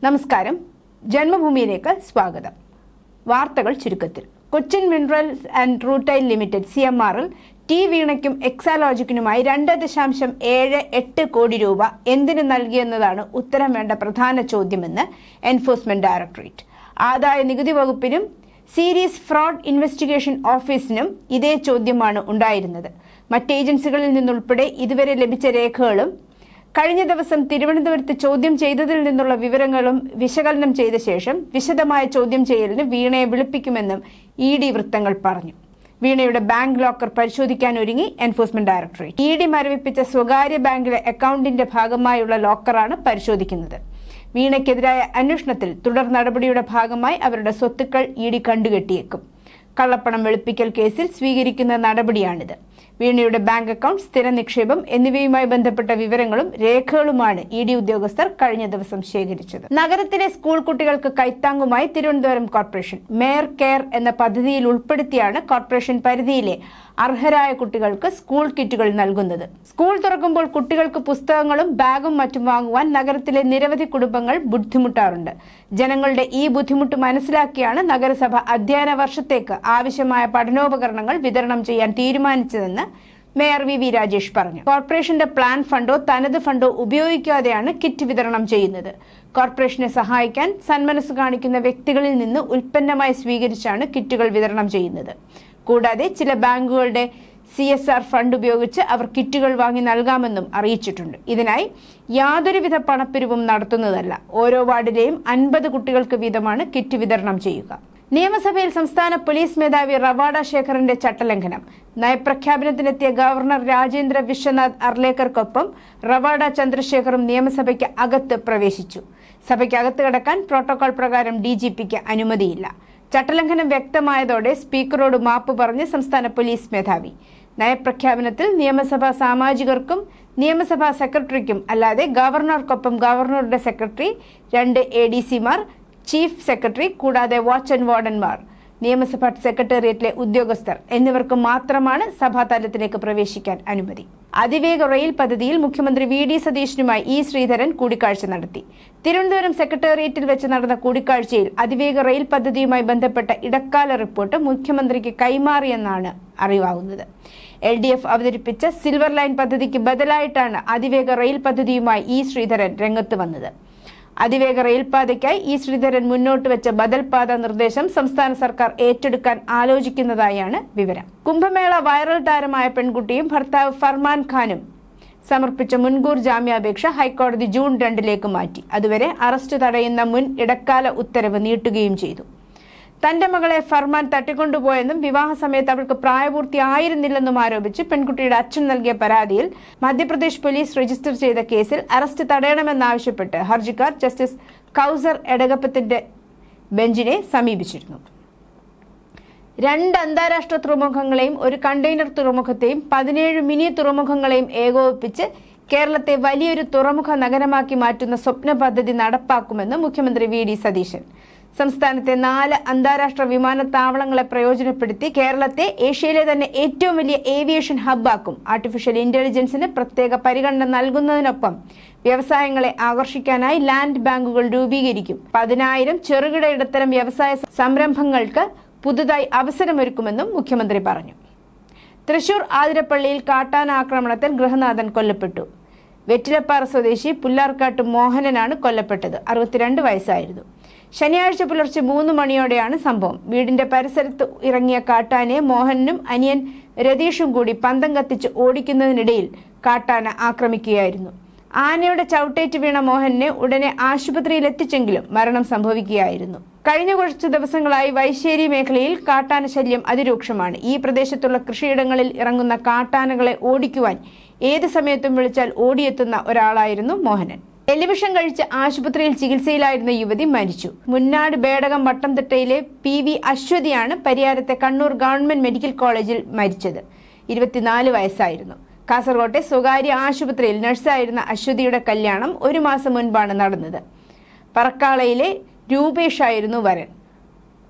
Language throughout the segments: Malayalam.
നമസ്കാരം. ജന്മഭൂമിയിലേക്ക് സ്വാഗതം. വാർത്തകൾ ചുരുക്കത്തിൽ. Cochin minerals and rutile limited CMRൽ ടി വീണയ്ക്കും എക്സാലോജിക്കിനുമായി 2.78 കോടി രൂപ എന്തിനു നൽകിയെന്നതാണ് ഉത്തരം വേണ്ട പ്രധാന ചോദ്യമെന്ന് എൻഫോഴ്സ്മെന്റ് ഡയറക്ടറേറ്റ്. ആദായ നികുതി വകുപ്പിനും സീരീസ് ഫ്രോഡ് ഇൻവെസ്റ്റിഗേഷൻ ഓഫീസിനും ഇതേ ചോദ്യമാണ് ഉണ്ടായിരുന്നത്. മറ്റ് ഏജൻസികളിൽ നിന്നുൾപ്പെടെ ഇതുവരെ ലഭിച്ച രേഖകളും കഴിഞ്ഞ ദിവസം തിരുവനന്തപുരത്ത് ചോദ്യം ചെയ്തതിൽ നിന്നുള്ള വിവരങ്ങളും വിശകലനം ചെയ്ത ശേഷം വിശദമായ ചോദ്യം ചെയ്യലിന് വീണയെ വിളിപ്പിക്കുമെന്നും ED വൃത്തങ്ങൾ പറഞ്ഞു. വീണയുടെ ബാങ്ക് ലോക്കർ പരിശോധിക്കാൻ ഒരുങ്ങി എൻഫോഴ്സ്മെന്റ് ഡയറക്ടറേറ്റ്. ED മരവിപ്പിച്ച സ്വകാര്യ ബാങ്കിലെ അക്കൗണ്ടിന്റെ ഭാഗമായുള്ള ലോക്കറാണ് പരിശോധിക്കുന്നത്. വീണയ്ക്കെതിരായ അന്വേഷണത്തിൽ തുടർ നടപടിയുടെ ഭാഗമായി അവരുടെ സ്വത്തുക്കൾ ED കണ്ടുകെട്ടിയേക്കും. കള്ളപ്പണം വെളുപ്പിക്കൽ കേസിൽ സ്വീകരിക്കുന്ന നടപടിയാണിത്. വീണയുടെ ബാങ്ക് അക്കൗണ്ട്, സ്ഥിര നിക്ഷേപം എന്നിവയുമായി ബന്ധപ്പെട്ട വിവരങ്ങളും രേഖകളുമാണ് ED ഉദ്യോഗസ്ഥർ കഴിഞ്ഞ ദിവസം ശേഖരിച്ചത്. നഗരത്തിലെ സ്കൂൾ കുട്ടികൾക്ക് കൈത്താങ്ങുമായി തിരുവനന്തപുരം കോർപ്പറേഷൻ മേയർ കെയർ എന്ന പദ്ധതിയിൽ ഉൾപ്പെടുത്തിയാണ് കോർപ്പറേഷൻ പരിധിയിലെ അർഹരായ കുട്ടികൾക്ക് സ്കൂൾ കിറ്റുകൾ നൽകുന്നത്. സ്കൂൾ തുറക്കുമ്പോൾ കുട്ടികൾക്ക് പുസ്തകങ്ങളും ബാഗും മറ്റും വാങ്ങുവാൻ നഗരത്തിലെ നിരവധി കുടുംബങ്ങൾ ബുദ്ധിമുട്ടാറുണ്ട്. ജനങ്ങളുടെ ഈ ബുദ്ധിമുട്ട് മനസ്സിലാക്കിയാണ് നഗരസഭ അധ്യയന വർഷത്തേക്ക് ആവശ്യമായ പഠനോപകരണങ്ങൾ വിതരണം ചെയ്യാൻ തീരുമാനിച്ചതെന്ന് മേയർ VV രാജേഷ് പറഞ്ഞു. കോർപ്പറേഷന്റെ പ്ലാൻ ഫണ്ടോ തനത് ഫണ്ടോ ഉപയോഗിക്കാതെയാണ് കിറ്റ് വിതരണം ചെയ്യുന്നത്. കോർപ്പറേഷനെ സഹായിക്കാൻ സന്മനസ് കാണിക്കുന്ന വ്യക്തികളിൽ നിന്ന് ഉൽപ്പന്നമായി സ്വീകരിച്ചാണ് കിറ്റുകൾ വിതരണം ചെയ്യുന്നത്. കൂടാതെ ചില ബാങ്കുകളുടെ CSR ഫണ്ട് ഉപയോഗിച്ച് അവർ കിറ്റുകൾ വാങ്ങി നൽകാമെന്നും അറിയിച്ചിട്ടുണ്ട്. ഇതിനായി യാതൊരുവിധ പണപ്പിരിവും നടത്തുന്നതല്ല. ഓരോ വാർഡിലെയും 50 കുട്ടികൾക്ക് വീതമാണ് കിറ്റ് വിതരണം ചെയ്യുക. നിയമസഭയിൽ സംസ്ഥാന പോലീസ് മേധാവി റവാഡ ശേഖറിന്റെ ചട്ടലംഘനം. നയപ്രഖ്യാപനത്തിനെത്തിയ ഗവർണർ രാജേന്ദ്ര വിശ്വനാഥ് അർലേക്കർക്കൊപ്പം റവാഡ ചന്ദ്രശേഖറും നിയമസഭയ്ക്ക് അകത്ത് പ്രവേശിച്ചു. സഭയ്ക്കകത്ത് കടക്കാൻ പ്രോട്ടോകോൾ പ്രകാരം DGPക്ക് അനുമതിയില്ല. ചട്ടലംഘനം വ്യക്തമായതോടെ സ്പീക്കറോട് മാപ്പ് പറഞ്ഞ് സംസ്ഥാന പോലീസ് മേധാവി. നയപ്രഖ്യാപനത്തിൽ നിയമസഭാ സാമാജികർക്കും നിയമസഭാ സെക്രട്ടറിക്കും അല്ലാതെ ഗവർണർക്കൊപ്പം ഗവർണറുടെ സെക്രട്ടറി, 2 ADCമാർ, ചീഫ് സെക്രട്ടറി കൂടാതെ വാച്ച് ആൻഡ് വാർഡന്മാർ, നിയമസഭാ സെക്രട്ടേറിയറ്റിലെ ഉദ്യോഗസ്ഥർ എന്നിവർക്ക് മാത്രമാണ് സഭാതലത്തിലേക്ക് പ്രവേശിക്കാൻ അനുമതി. അതിവേഗ റെയിൽ പദ്ധതിയിൽ മുഖ്യമന്ത്രി VD സതീശനുമായി E ശ്രീധരൻ കൂടിക്കാഴ്ച നടത്തി. തിരുവനന്തപുരം സെക്രട്ടേറിയറ്റിൽ വെച്ച് നടന്ന കൂടിക്കാഴ്ചയിൽ അതിവേഗ റെയിൽ പദ്ധതിയുമായി ബന്ധപ്പെട്ട ഇടക്കാല റിപ്പോർട്ട് മുഖ്യമന്ത്രിക്ക് കൈമാറിയെന്നാണ് അറിവാകുന്നത്. LDF അവതരിപ്പിച്ച സിൽവർ ലൈൻ പദ്ധതിക്ക് ബദലായിട്ടാണ് അതിവേഗ റെയിൽ പദ്ധതിയുമായി E ശ്രീധരൻ രംഗത്ത് വന്നത്. അതിവേഗ റെയിൽപാതയ്ക്കായി E ശ്രീധരൻ മുന്നോട്ട് വെച്ച ബദൽ പാത നിർദ്ദേശം സംസ്ഥാന സർക്കാർ ഏറ്റെടുക്കാൻ ആലോചിക്കുന്നതായാണ് വിവരം. കുംഭമേള വൈറൽ താരമായ പെൺകുട്ടിയും ഭർത്താവ് ഫർമാൻ ഖാനും സമർപ്പിച്ച മുൻകൂർ ജാമ്യാപേക്ഷ ഹൈക്കോടതി ജൂൺ 2 മാറ്റി. അതുവരെ അറസ്റ്റ് തടയുന്ന മുൻ ഇടക്കാല ഉത്തരവ് നീട്ടുകയും ചെയ്തു. തന്റെ മകളെ ഫർമാൻ തട്ടിക്കൊണ്ടുപോയെന്നും വിവാഹ സമയത്ത് അവൾക്ക് പ്രായപൂർത്തിയായിരുന്നില്ലെന്നും ആരോപിച്ച് പെൺകുട്ടിയുടെ അച്ഛൻ നൽകിയ പരാതിയിൽ മധ്യപ്രദേശ് പോലീസ് രജിസ്റ്റർ ചെയ്ത കേസിൽ അറസ്റ്റ് തടയണമെന്നാവശ്യപ്പെട്ട് ഹർജിക്കാർ ജസ്റ്റിസ് കൗസർ എടകപ്പത്തിന്റെ ബെഞ്ചിനെ സമീപിച്ചിരുന്നു. 2 അന്താരാഷ്ട്ര തുറമുഖങ്ങളെയും ഒരു കണ്ടെയ്നർ തുറമുഖത്തെയും 17 മിനി തുറമുഖങ്ങളെയും ഏകോപിപ്പിച്ച് കേരളത്തെ വലിയൊരു തുറമുഖ നഗരമാക്കി മാറ്റുന്ന സ്വപ്ന പദ്ധതി നടപ്പാക്കുമെന്ന് മുഖ്യമന്ത്രി VD സതീശൻ. സംസ്ഥാനത്തെ 4 അന്താരാഷ്ട്ര വിമാനത്താവളങ്ങളെ പ്രയോജനപ്പെടുത്തി കേരളത്തെ ഏഷ്യയിലെ തന്നെ ഏറ്റവും വലിയ ഏവിയേഷൻ ഹബ്ബാക്കും. ആർട്ടിഫിഷ്യൽ ഇന്റലിജൻസിന് പ്രത്യേക പരിഗണന നൽകുന്നതിനൊപ്പം വ്യവസായങ്ങളെ ആകർഷിക്കാനായി ലാൻഡ് ബാങ്കുകൾ രൂപീകരിക്കും. 10,000 ചെറുകിട ഇടത്തരം വ്യവസായ സംരംഭങ്ങൾക്ക് പുതുതായി അവസരമൊരുക്കുമെന്നും മുഖ്യമന്ത്രി പറഞ്ഞു. തൃശൂർ ആതിരപ്പള്ളിയിൽ കാട്ടാന ആക്രമണത്തിൽ ഗൃഹനാഥൻ കൊല്ലപ്പെട്ടു. വെറ്റിലപ്പാറ സ്വദേശി പുല്ലാർക്കാട്ട് മോഹനനാണ് കൊല്ലപ്പെട്ടത്. 62 വയസ്സായിരുന്നു. ശനിയാഴ്ച പുലർച്ചെ 3 മണിയോടെയാണ് സംഭവം. വീടിന്റെ പരിസരത്ത് ഇറങ്ങിയ കാട്ടാനയെ മോഹനും അനിയൻ രതീഷും കൂടി പന്തം കത്തിച്ച് ഓടിക്കുന്നതിനിടയിൽ കാട്ടാന ആക്രമിക്കുകയായിരുന്നു. ആനയുടെ ചവിട്ടേറ്റ് വീണ മോഹനെ ഉടനെ ആശുപത്രിയിൽ എത്തിച്ചെങ്കിലും മരണം സംഭവിക്കുകയായിരുന്നു. കഴിഞ്ഞ കുറച്ചു ദിവസങ്ങളായി വൈശ്ശേരി മേഖലയിൽ കാട്ടാന ശല്യം അതിരൂക്ഷമാണ്. ഈ പ്രദേശത്തുള്ള കൃഷിയിടങ്ങളിൽ ഇറങ്ങുന്ന കാട്ടാനകളെ ഓടിക്കുവാൻ ഏത് സമയത്തും വിളിച്ചാൽ ഓടിയെത്തുന്ന ഒരാളായിരുന്നു മോഹനൻ. ടെലിവിഷൻ കഴിച്ച് ആശുപത്രിയിൽ ചികിത്സയിലായിരുന്ന യുവതി മരിച്ചു. മുന്നാട് ബേടകം വട്ടംതിട്ടയിലെ PV അശ്വതിയാണ് പരിയാരത്തെ കണ്ണൂർ ഗവൺമെന്റ് മെഡിക്കൽ കോളേജിൽ മരിച്ചത്. 24 വയസ്സായിരുന്നു. കാസർകോട്ടെ സ്വകാര്യ ആശുപത്രിയിൽ നഴ്സായിരുന്ന അശ്വതിയുടെ കല്യാണം 1 മാസം മുൻപാണ് നടന്നത്. പറക്കാളയിലെ രൂപേഷ് ആയിരുന്നു വരൻ.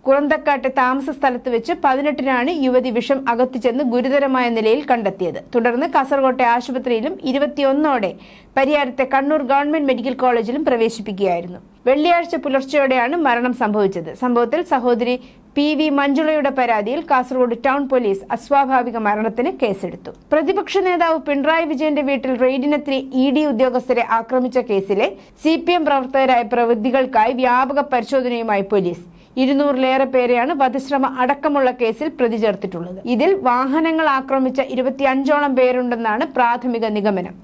കുറന്തക്കാട്ടെ താമസ സ്ഥലത്ത് വെച്ച് 18-നാണ് യുവതി വിഷം അകത്തുചെന്ന് ഗുരുതരമായ നിലയിൽ കണ്ടെത്തിയത്. തുടർന്ന് കാസർകോട്ടെ ആശുപത്രിയിലും 21ഓടെ പരിയാരത്തെ കണ്ണൂർ ഗവൺമെന്റ് മെഡിക്കൽ കോളേജിലും പ്രവേശിപ്പിക്കുകയായിരുന്നു. വെള്ളിയാഴ്ച പുലർച്ചെയോടെയാണ് മരണം സംഭവിച്ചത്. സംഭവത്തിൽ സഹോദരി PV മഞ്ജുളയുടെ പരാതിയിൽ കാസർഗോഡ് ടൗൺ പോലീസ് അസ്വാഭാവിക മരണത്തിന് കേസെടുത്തു. പ്രതിപക്ഷ നേതാവ് പിണറായി വിജയന്റെ വീട്ടിൽ റെയ്ഡിനെത്തിയ ED ഉദ്യോഗസ്ഥരെ ആക്രമിച്ച കേസിലെ CPM പ്രവർത്തകരായ പ്രതികൾക്കായി വ്യാപക പരിശോധനയുമായി പോലീസ് 200-ലേറെ പേരെയാണ് വധശ്രമ അടക്കമുള്ള കേസിൽ പ്രതി ചേർത്തിട്ടുള്ളത്. ഇതിൽ വാഹനങ്ങൾ ആക്രമിച്ച 25ഓളം പേരുണ്ടെന്നാണ് പ്രാഥമിക നിഗമനം.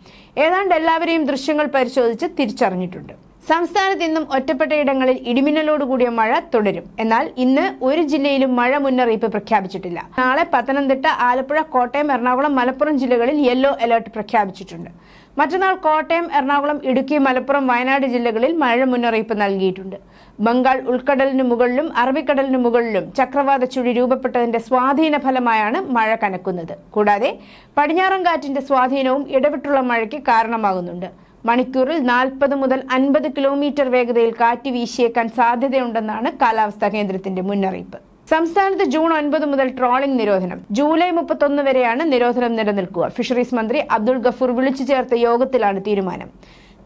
ഏതാണ്ട് എല്ലാവരെയും ദൃശ്യങ്ങൾ പരിശോധിച്ച് തിരിച്ചറിഞ്ഞിട്ടുണ്ട്. സംസ്ഥാനത്ത് ഇന്നും ഒറ്റപ്പെട്ട ഇടങ്ങളിൽ ഇടിമിന്നലോടുകൂടിയ മഴ തുടരും. എന്നാൽ ഇന്ന് ഒരു ജില്ലയിലും മഴ മുന്നറിയിപ്പ് പ്രഖ്യാപിച്ചിട്ടില്ല. നാളെ പത്തനംതിട്ട, ആലപ്പുഴ, കോട്ടയം, എറണാകുളം, മലപ്പുറം ജില്ലകളിൽ യെല്ലോ അലർട്ട് പ്രഖ്യാപിച്ചിട്ടുണ്ട്. മറ്റന്നാൾ കോട്ടയം, എറണാകുളം, ഇടുക്കി, മലപ്പുറം, വയനാട് ജില്ലകളിൽ മഴ മുന്നറിയിപ്പ് നൽകിയിട്ടുണ്ട്. ബംഗാൾ ഉൾക്കടലിന് മുകളിലും അറബിക്കടലിന് മുകളിലും ചക്രവാത ചുഴി രൂപപ്പെട്ടതിന്റെ സ്വാധീന ഫലമായാണ് മഴ കനക്കുന്നത്. കൂടാതെ പടിഞ്ഞാറൻ കാറ്റിന്റെ സ്വാധീനവും ഇടവിട്ടുള്ള മഴയ്ക്ക് കാരണമാകുന്നുണ്ട്. മണിക്കൂറിൽ 40 മുതൽ 50 കിലോമീറ്റർ വേഗതയിൽ കാറ്റ് വീശിയേക്കാൻ സാധ്യതയുണ്ടെന്നാണ് കാലാവസ്ഥാ കേന്ദ്രത്തിന്റെ മുന്നറിയിപ്പ്. സംസ്ഥാനത്ത് ജൂൺ 9 മുതൽ ട്രോളിംഗ് നിരോധനം. ജൂലൈ 31 വരെയാണ് നിരോധനം നിലനിൽക്കുക. ഫിഷറീസ് മന്ത്രി അബ്ദുൾ ഗഫൂർ വിളിച്ചു ചേർത്ത യോഗത്തിലാണ് തീരുമാനം.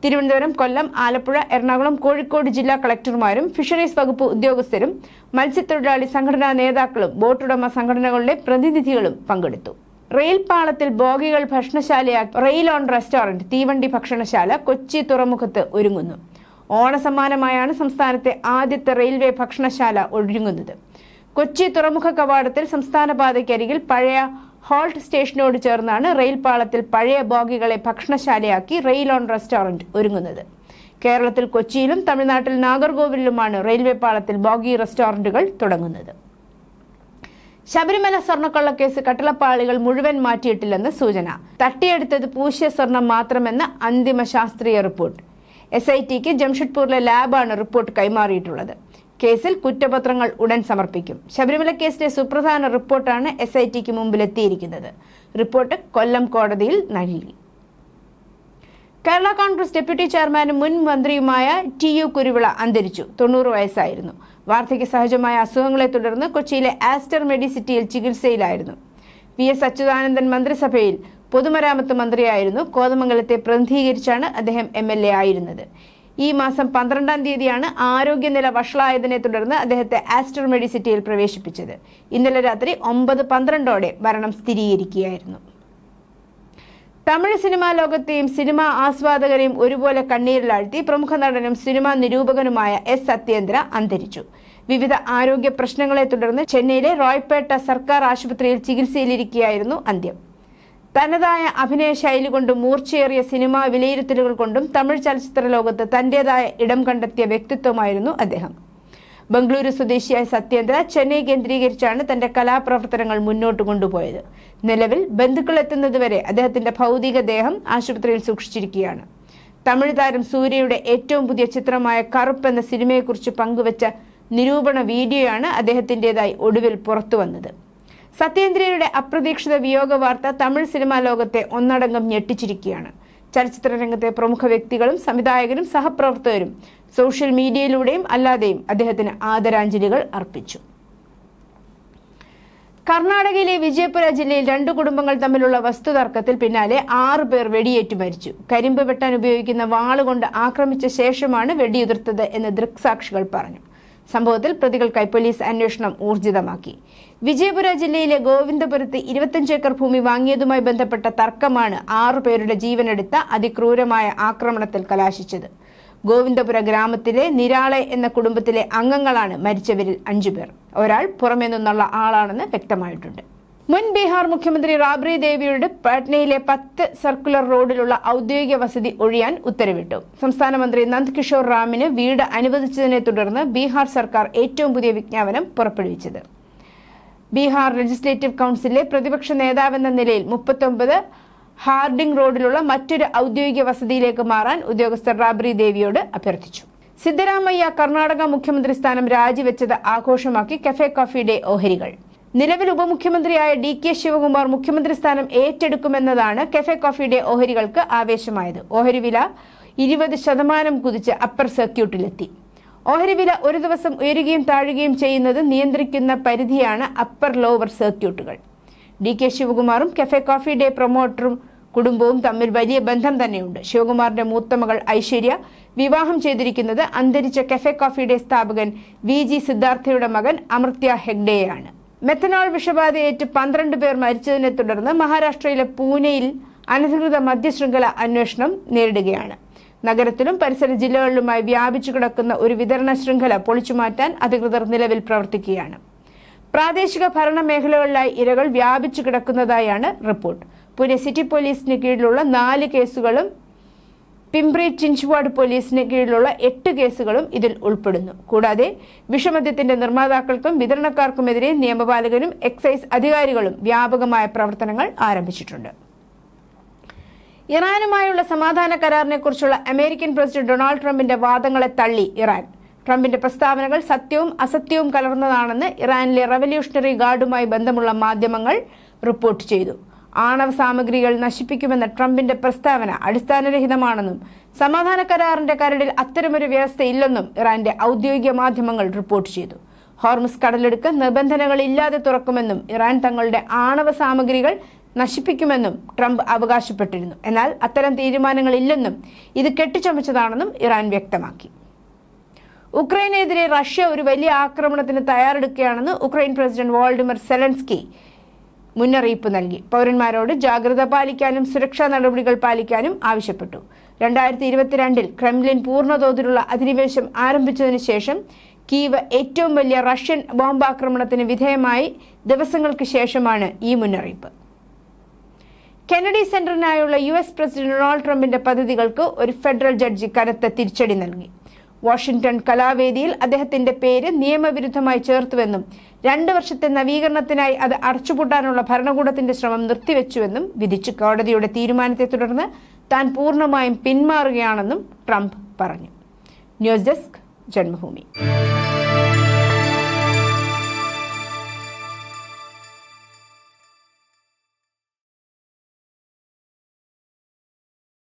തിരുവനന്തപുരം, കൊല്ലം, ആലപ്പുഴ, എറണാകുളം, കോഴിക്കോട് ജില്ലാ കളക്ടർമാരും ഫിഷറീസ് വകുപ്പ് ഉദ്യോഗസ്ഥരും മത്സ്യത്തൊഴിലാളി സംഘടനാ നേതാക്കളും ബോട്ടുടമ സംഘടനകളുടെ പ്രതിനിധികളും പങ്കെടുത്തു. റെയിൽ പാളത്തിൽ ബോഗികൾ ഭക്ഷണശാലയാക്കി റെയിൽ ഓൺ റെസ്റ്റോറന്റ് തീവണ്ടി ഭക്ഷണശാല കൊച്ചി തുറമുഖത്ത് ഒരുങ്ങുന്നു. ഓണസമ്മാനമായാണ് സംസ്ഥാനത്തെ ആദ്യത്തെ റെയിൽവേ ഭക്ഷണശാല ഒരുങ്ങുന്നത്. കൊച്ചി തുറമുഖ കവാടത്തിൽ സംസ്ഥാന പാതയ്ക്കരികിൽ പഴയ ഹോൾട്ട് സ്റ്റേഷനോട് ചേർന്നാണ് റെയിൽ പാളത്തിൽ പഴയ ബോഗികളെ ഭക്ഷണശാലയാക്കി റെയിൽ ഓൺ റെസ്റ്റോറന്റ് ഒരുങ്ങുന്നത്. കേരളത്തിൽ കൊച്ചിയിലും തമിഴ്നാട്ടിൽ നാഗർകോവിലിലുമാണ് റെയിൽവേ പാളത്തിൽ ബോഗി റെസ്റ്റോറന്റുകൾ തുടങ്ങുന്നത്. ശബരിമല സ്വർണ്ണക്കൊള്ളക്കേസ് കട്ടളപ്പാളികൾ മുഴുവൻ മാറ്റിയിട്ടില്ലെന്ന് സൂചന. തട്ടിയെടുത്തത് പൂശിയ സ്വർണം മാത്രമെന്ന അന്തിമ ശാസ്ത്രീയ റിപ്പോർട്ട്. SITക്ക് ജംഷഡ്പൂരിലെ ലാബാണ് റിപ്പോർട്ട് കൈമാറിയിട്ടുള്ളത്. കേസിൽ കുറ്റപത്രങ്ങൾ ഉടൻ സമർപ്പിക്കും. ശബരിമല കേസിലെ സുപ്രധാന റിപ്പോർട്ടാണ് SITക്ക് മുമ്പിലെത്തിയിരിക്കുന്നത്. റിപ്പോർട്ട് കൊല്ലം കോടതിയിൽ നൽകി. കേരള കോൺഗ്രസ് ഡെപ്യൂട്ടി ചെയർമാനും മുൻ മന്ത്രിയുമായ TU കുരുവിള അന്തരിച്ചു. 90 വയസ്സായിരുന്നു. വാർദ്ധക്യ സഹജമായ അസുഖങ്ങളെ തുടർന്ന് കൊച്ചിയിലെ ആസ്റ്റർ മെഡിസിറ്റിയിൽ ചികിത്സയിലായിരുന്നു. VS അച്യുതാനന്ദൻ മന്ത്രിസഭയിൽ പൊതുമരാമത്ത് മന്ത്രിയായിരുന്നു. കോതമംഗലത്തെ പ്രതിനിധീകരിച്ചാണ് അദ്ദേഹം MLA ആയിരുന്നത്. ഈ മാസം 12-ാം തീയതിയാണ് ആരോഗ്യനില വഷളായതിനെ തുടർന്ന് അദ്ദേഹത്തെ ആസ്റ്റർ മെഡിസിറ്റിയിൽ പ്രവേശിപ്പിച്ചത്. ഇന്നലെ രാത്രി 9:12ഓടെ മരണം സ്ഥിരീകരിക്കുകയായിരുന്നു. തമിഴ് സിനിമാ ലോകത്തെയും സിനിമാ ആസ്വാദകരെയും ഒരുപോലെ കണ്ണീരിലാഴ്ത്തി പ്രമുഖ നടനും സിനിമാ നിരൂപകനുമായ S. സത്യേന്ദ്ര അന്തരിച്ചു. വിവിധ ആരോഗ്യ പ്രശ്നങ്ങളെ തുടർന്ന് ചെന്നൈയിലെ റോയ്പേട്ട സർക്കാർ ആശുപത്രിയിൽ ചികിത്സയിലിരിക്കുകയായിരുന്നു അന്ത്യം. തനതായ അഭിനയ ശൈലി കൊണ്ടും മൂർച്ചയേറിയ സിനിമാ വിലയിരുത്തലുകൾ കൊണ്ടും തമിഴ് ചലച്ചിത്ര ലോകത്ത് തന്റേതായ ഇടം കണ്ടെത്തിയ വ്യക്തിത്വമായിരുന്നു അദ്ദേഹം. ബംഗളൂരു സ്വദേശിയായ സത്യേന്ദ്ര ചെന്നൈ കേന്ദ്രീകരിച്ചാണ് തന്റെ കലാപ്രവർത്തനങ്ങൾ മുന്നോട്ട് കൊണ്ടുപോയത്. നിലവിൽ ബന്ധുക്കൾ എത്തുന്നതുവരെ അദ്ദേഹത്തിന്റെ ഭൗതികദേഹം ആശുപത്രിയിൽ സൂക്ഷിച്ചിരിക്കുകയാണ്. തമിഴ് താരം സൂര്യയുടെ ഏറ്റവും പുതിയ ചിത്രമായ കറുപ്പ് എന്ന സിനിമയെക്കുറിച്ച് പങ്കുവച്ച നിരൂപണ വീഡിയോയാണ് അദ്ദേഹത്തിൻ്റെതായി ഒടുവിൽ പുറത്തുവന്നത്. സത്യേന്ദ്രയുടെ അപ്രതീക്ഷിത വിയോഗ വാർത്ത തമിഴ് സിനിമാ ലോകത്തെ ഒന്നടങ്കം ഞെട്ടിച്ചിരിക്കുകയാണ്. ചലച്ചിത്ര രംഗത്തെ പ്രമുഖ വ്യക്തികളും സംവിധായകരും സഹപ്രവർത്തകരും സോഷ്യൽ മീഡിയയിലൂടെയും അല്ലാതെയും അദ്ദേഹത്തിന് ആദരാഞ്ജലികൾ അർപ്പിച്ചു. കർണാടകയിലെ വിജയപുര ജില്ലയിൽ 2 കുടുംബങ്ങൾ തമ്മിലുള്ള വസ്തുതർക്കത്തിൽ പിന്നാലെ 6 പേർ വെടിയേറ്റു മരിച്ചു. കരിമ്പ് വെട്ടാൻ ഉപയോഗിക്കുന്ന വാളുകൊണ്ട് ആക്രമിച്ച ശേഷമാണ് വെടിയുതിർത്തത് എന്ന് ദൃക്സാക്ഷികൾ പറഞ്ഞു. സംഭവത്തിൽ പ്രതികൾക്കായി പോലീസ് അന്വേഷണം ഊർജിതമാക്കി. വിജയപുര ജില്ലയിലെ ഗോവിന്ദപുരത്ത് 25 ഏക്കർ ഭൂമി വാങ്ങിയതുമായി ബന്ധപ്പെട്ട തർക്കമാണ് 6 പേരുടെ ജീവനെടുത്ത അതിക്രൂരമായ ആക്രമണത്തിൽ കലാശിച്ചത്. ഗോവിന്ദപുര ഗ്രാമത്തിലെ നിരാളെ എന്ന കുടുംബത്തിലെ അംഗങ്ങളാണ് മരിച്ചവരിൽ 5 പേർ. ഒരാൾ പുറമേ നിന്നുള്ള ആളാണെന്ന് വ്യക്തമായിട്ടുണ്ട്. മുൻ ബീഹാർ മുഖ്യമന്ത്രി റാബ്രി ദേവിയുടെ പാട്നയിലെ 10 സർക്കുലർ റോഡിലുള്ള ഔദ്യോഗിക വസതി ഒഴിയാൻ ഉത്തരവിട്ടു. സംസ്ഥാന മന്ത്രി നന്ദ് കിഷോർ റാമിന് വീട് അനുവദിച്ചതിനെ തുടർന്ന് ബീഹാർ സർക്കാർ ഏറ്റവും പുതിയ വിജ്ഞാപനം പുറപ്പെടുവിച്ചത്. ബീഹാർ ലെജിസ്ലേറ്റീവ് കൗൺസിലിലെ പ്രതിപക്ഷ നേതാവെന്ന നിലയിൽ 39 ഹാർഡിംഗ് റോഡിലുള്ള മറ്റൊരു ഔദ്യോഗിക വസതിയിലേക്ക് മാറാൻ ഉദ്യോഗസ്ഥർ റാബ്രി ദേവിയോട് അഭ്യർത്ഥിച്ചു. സിദ്ധരാമയ്യ കർണാടക മുഖ്യമന്ത്രി സ്ഥാനം രാജിവെച്ചത് ആഘോഷമാക്കി കഫേ കോഫി ഡേ ഓഹരികൾ. നിലവിൽ ഉപമുഖ്യമന്ത്രിയായ DK ശിവകുമാർ മുഖ്യമന്ത്രി സ്ഥാനം ഏറ്റെടുക്കുമെന്നതാണ് കഫേ കോഫി ഡേ ഓഹരികൾക്ക് ആവേശമായത്. ഓഹരി വില 20% കുതിച്ച് അപ്പർ സർക്യൂട്ടിലെത്തി. ഓഹരി വില ഒരു ദിവസം ഉയരുകയും താഴുകയും ചെയ്യുന്നത് നിയന്ത്രിക്കുന്ന പരിധിയാണ് അപ്പർ ലോവർ സർക്യൂട്ടുകൾ. DK ശിവകുമാറും കഫേ കോഫി ഡേ പ്രൊമോട്ടറും കുടുംബവും തമ്മിൽ വലിയ ബന്ധം തന്നെയുണ്ട്. ശിവകുമാറിന്റെ മൂത്ത മകൾ ഐശ്വര്യ വിവാഹം ചെയ്തിരിക്കുന്നത് അന്തരിച്ച കഫേ കോഫി ഡേ സ്ഥാപകൻ VG സിദ്ധാർത്ഥയുടെ മകൻ അമർത്യ ഹെഗ്ഡെയാണ്. മെത്തനോൾ വിഷബാധയേറ്റ് 12 പേർ മരിച്ചതിനെ തുടർന്ന് മഹാരാഷ്ട്രയിലെ പൂനെയിൽ അനധികൃത മദ്യശൃംഖല അന്വേഷണം നേരിടുകയാണ്. നഗരത്തിലും പരിസര ജില്ലകളിലുമായി വ്യാപിച്ചു കിടക്കുന്ന ഒരു വിതരണ ശൃംഖല പൊളിച്ചുമാറ്റാൻ അധികൃതർ നിലവിൽ പ്രവർത്തിക്കുകയാണ്. പ്രാദേശിക ഭരണ മേഖലകളിലായി ഇരകൾ വ്യാപിച്ചു കിടക്കുന്നതായാണ് റിപ്പോർട്ട്. പൂനെ സിറ്റി പോലീസിന് കീഴിലുള്ള 4 കേസുകളും പിംപ്രി ചിഞ്ച്വാഡ് പോലീസിന് കീഴിലുള്ള 8 കേസുകളും ഇതിൽ ഉൾപ്പെടുന്നു. കൂടാതെ വിഷമദ്യത്തിന്റെ നിർമ്മാതാക്കൾക്കും വിതരണക്കാർക്കുമെതിരെ നിയമപാലകരും എക്സൈസ് അധികാരികളും വ്യാപകമായ പ്രവർത്തനങ്ങൾ ആരംഭിച്ചിട്ടുണ്ട്. ഇറാനുമായുള്ള സമാധാന കരാറിനെ കുറിച്ചുള്ള അമേരിക്കൻ പ്രസിഡന്റ് ഡൊണാൾഡ് ട്രംപിന്റെ വാദങ്ങളെ തള്ളി ഇറാൻ. ട്രംപിന്റെ പ്രസ്താവനകൾ സത്യവും അസത്യവും കലർന്നതാണെന്ന് ഇറാനിലെ റവല്യൂഷണറി ഗാർഡുമായി ബന്ധമുള്ള മാധ്യമങ്ങൾ റിപ്പോർട്ട് ചെയ്തു. ആണവ സാമഗ്രികൾ നശിപ്പിക്കുമെന്ന ട്രംപിന്റെ പ്രസ്താവന അടിസ്ഥാനരഹിതമാണെന്നും സമാധാന കരാറിന്റെ കരടിൽ അത്തരമൊരു വ്യവസ്ഥയില്ലെന്നും ഇറാന്റെ ഔദ്യോഗിക മാധ്യമങ്ങൾ റിപ്പോർട്ട് ചെയ്തു. ഹോർമുസ് കടലെടുക്ക് നിബന്ധനകളില്ലാതെ തുറക്കുമെന്നും ഇറാൻ തങ്ങളുടെ ആണവ സാമഗ്രികൾ നശിപ്പിക്കുമെന്നും ട്രംപ് അവകാശപ്പെട്ടിരുന്നു. എന്നാൽ അത്തരം തീരുമാനങ്ങളില്ലെന്നും ഇത് കെട്ടിച്ചമച്ചതാണെന്നും ഇറാൻ വ്യക്തമാക്കി. ഉക്രൈനെതിരെ റഷ്യ ഒരു വലിയ ആക്രമണത്തിന് തയ്യാറെടുക്കുകയാണെന്ന് ഉക്രൈൻ പ്രസിഡന്റ് വോൾഡിമിർ സെലൻസ്കി മുന്നറിയിപ്പ് നൽകി. പൗരന്മാരോട് ജാഗ്രത പാലിക്കാനും സുരക്ഷാ നടപടികൾ പാലിക്കാനും ആവശ്യപ്പെട്ടു. 2022 ക്രെംലിൻ പൂർണ്ണതോതിലുള്ള അധിനിവേശം ആരംഭിച്ചതിനു ശേഷം കീവ് ഏറ്റവും വലിയ റഷ്യൻ ബോംബാക്രമണത്തിന് വിധേയമായി ദിവസങ്ങൾക്ക് ശേഷമാണ് ഈ മുന്നറിയിപ്പ്. കെനഡി സെന്ററിനായുള്ള US പ്രസിഡന്റ് ഡൊണാൾഡ് ട്രംപിന്റെ പദ്ധതികൾക്ക് ഒരു ഫെഡറൽ ജഡ്ജി കനത്ത തിരിച്ചടി നൽകി. വാഷിംഗ്ടൺ കലാവേദിയിൽ അദ്ദേഹത്തിന്റെ പേര് നിയമവിരുദ്ധമായി ചേർത്തുവെന്നും 2 വർഷത്തെ നവീകരണത്തിനായി അത് അടച്ചുപൂട്ടാനുള്ള ഭരണകൂടത്തിന്റെ ശ്രമം നിർത്തിവെച്ചുവെന്നും വിധിച്ചു. കോടതിയുടെ തീരുമാനത്തെ തുടർന്ന് താൻ പൂർണ്ണമായും പിന്മാറുകയാണെന്നും ട്രംപ് പറഞ്ഞു. News desk Janmabhumi.